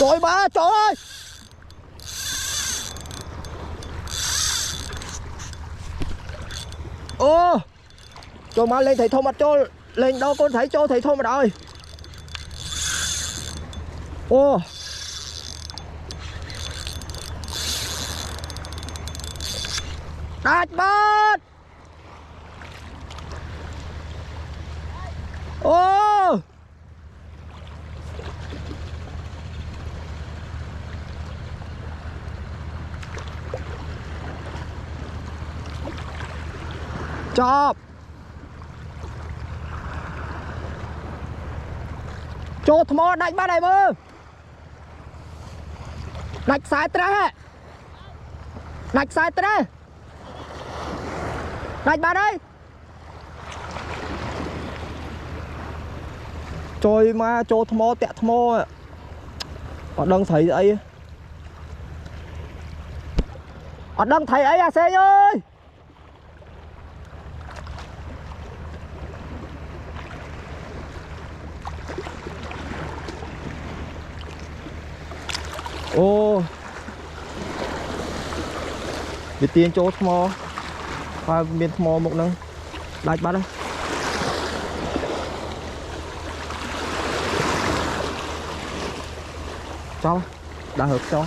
Trời ba trời ơi. Ô trời má lên thầy thô mặt cho lên đâu con thấy cho thầy thô mặt ơi. Ô đạt bát. Ô chọc cho thmò đánh ba này mơ đánh sai tre đánh sai tre đánh ba đây trời mà cho thmò tẹt thmò họ đang thấy ấy họ đang thấy ấy à xe ơi. Ô việc tiền chỗ thmò và miền thmò một nâng đánh bắt đây cho đã hợp cho